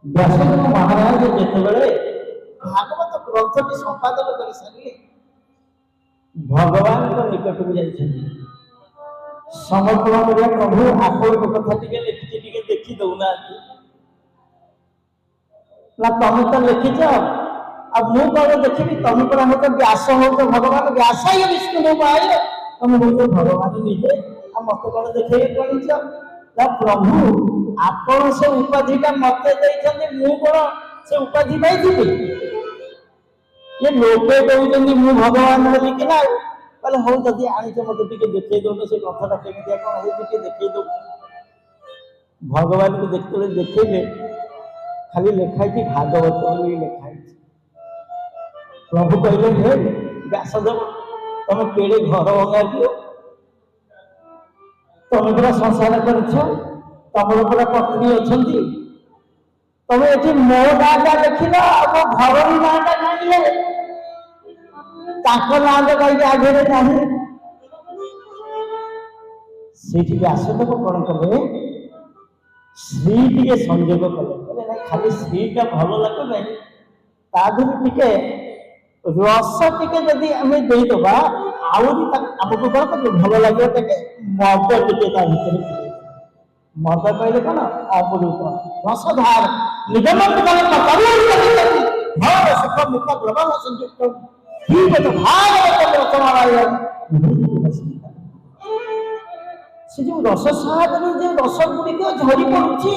व्यासदेव महाराज जितेबाला भागवत ग्रंथटी संपादन कर सारे भगवान निकट को जाइछन्ति समर्पण करिया प्रभु आपण कथा टिके लिखि टिके देखि दउना ना तमे तो लिखिछ अब मु कौन देखी तुम पर हम तो व्यास हो तो भगवान व्यास ही विष्णु पाए तुम हो तो भगवान निजे आ मत कौन देखे पड़ीछ ना प्रभु आपण से उपाधिटा मत देइछन्ति मु कोन से उपाधि पाइथिबि ये लोके कहउछन्ति मु भगवान बोली कि ना कहले हो जदि आनिछ मत टिके देखै दो से कथाटा केमितिया कोन हो टिके देखै दो भगवान को देखते देखैले खाली लिखाई थी भागवत बोली लिखाई प्रभु कहले हे व्यासदेव तुम केड़े घर भंगा दियो तुम पूरा संसार कर तुम पूरा पत्नी अच्छा तुम ये मो नाटा लिख मो घर नाटा जानिए ना तो कहीं आगे नहीं से व्यासदेव कौन कले श्री टे संयोग कले ना खाली श्रीटा भल लगे ना ताधर टिके रस टिके जदि आमे देदबा आउरी आमको कौन कर भल लगे टे मद टिके ता भीतर मद कहले कौन अमृत रसधार निगम भव सुख मुख द्रवण संयुक्त ठीक तो भागवत रचना से जो रस सागर जो रस गुड़िक झरी पड़ुछि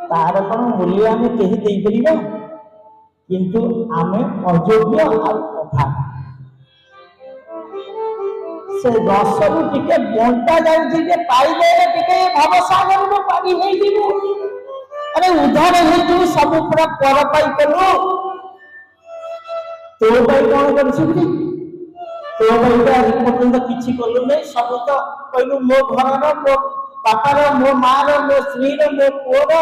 तार कौन मूल्य आम कहीं दे पारिबा किंतु आमे अयोग्य और अभाव से रस टिके बंटा जाए पाइले टिके भवसागर में पानी नहीं जीवु अरे उधार हो सब पूरा पर पाई कलु तो भाई कौन कर तो भाई आज पर्यटन किसी कलु नहीं सब तो कहलु मो घर मो बापार मो मार मो स्त्री मो पुअर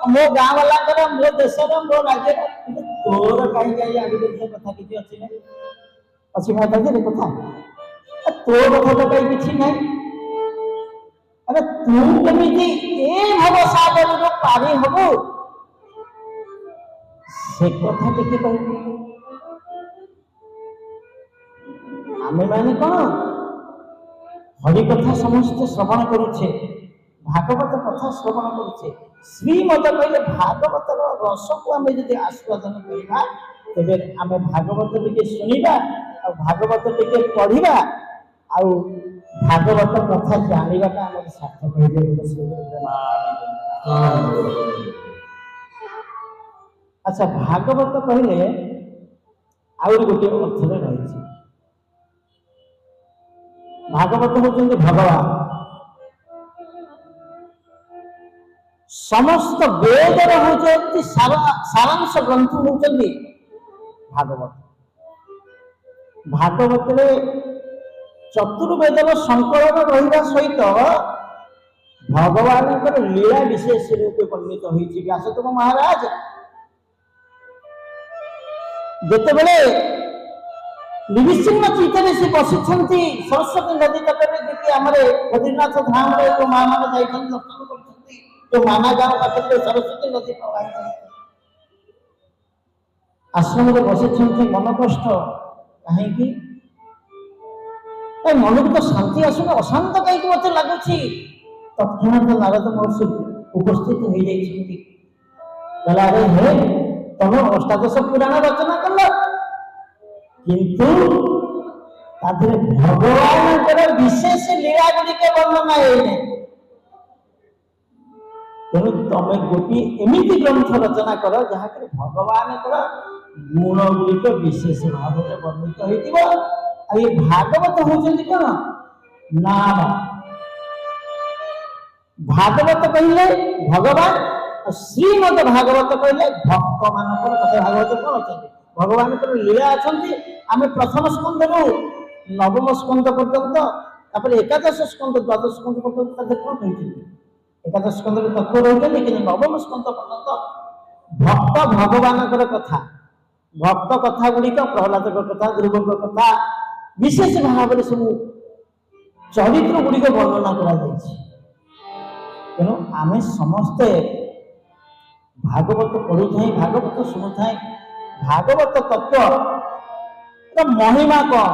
मो गाँ वाला मो देश मो राज्य तोर कहीं कहीं आगे कथा किसी अच्छी ना अच्छी माता जी कथा तो कथा तो कहीं किसी ना अरे तू केमिति ए भव सागर पारी हबु से कथा टिके कहि आमे माने कौन हरि कथा समस्त श्रवण करुछे भागवत कथा श्रवण करुछे श्रीमद कहले भागवत रस को आमे यदि आस्वादन करिबा तेबे आमे भागवत टिके सुनिबा और भागवत टिके पढ़िबा और भागवत कथा जानिबाटा आमे सार्थक होई अच्छा भागवत कहले और गोटे अर्थ रे रहिछि भागवत होचंदी भगवान समस्त वेद होचंदी सारांश ग्रंथ होचंदी भागवत भागवत रे चतुर्वेदर संकलन रहिबा सहित भगवान लीला विशेष रूप वर्णित होइछि व्यासदेव महाराज जेतेबेले निविचिन्न चित्तरे से बसिछन्ति सरस्वती नदी तटरे देखि हमरे बद्रीनाथ धाम रे जो मां माने जाइछन्ति दर्शन करछन्ति जो माना गांव पाखरे सरस्वती नदी प्रवाहित आश्रम रे बसिछन्ति मन कष्ट काहे कि ए मन को तो शांति आसुने अशांत काहे कि मते लागुछि तत्क्षणात नारद महर्षि उपस्थित होई जाइछन्ति कहला रे हे तमे अष्टादश पुराण रचना करला किंतु भगवान विशेष लीला गुड़िक वर्णना है तेणु तुम गोटे एमती ग्रंथ रचना कर जहाँ भगवान गुण गुड़िक विशेष भाव में वर्णित हो भागवत होती कौन नाम भागवत कहले भगवान श्रीमद भागवत कहले भक्त मान कथा भागवत कौन अच्छा भगवान लीला अच्छा आम प्रथम स्कंद रू नवम स्कंद पर्यंत एकादश स्कंद द्वादश स्कंद पर्यंत कौन कहते एकादश स्कंद तत्व रही कि नवम स्कंद पर्यंत भक्त भगवान कथा भक्त कथा गुड़िक प्रहलाद कथा ध्रुव कथा विशेष भाव में सब चरित्र गुड़िक वर्णना कर तेणु आम समस्ते भागवत पढ़ुଥାଏ भागवत शुणुଥାଏ भागवत तत्व महिमा कौन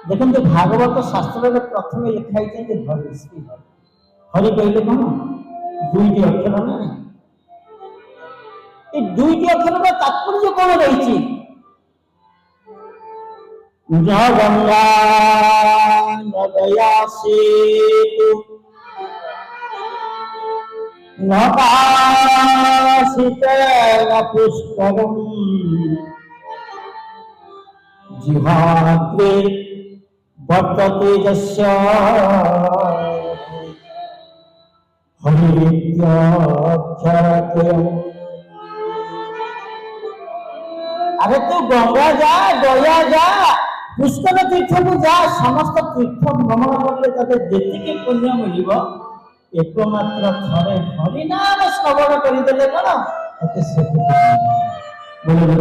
देखते भागवत शास्त्र में प्रथम लिखाई हरि श्री हरि हरि कहले कौन दुईटी अक्षर ना ये दुईटी अक्षर का तात्पर्य कौन रही गंगा नदया सेतु न काशित न पुष्करम जिह्वाग्रे वर्तते यस्य हरित्यक्षरते। अरे तू गंगा जा गया जा पुष्कर तीर्थ को जा समस्त तीर्थ भ्रमण करले तते जेतिके पुण्य मिलिब एकमात्र थरे हरिनाम श्रवण करिदेले कौन तते से बोले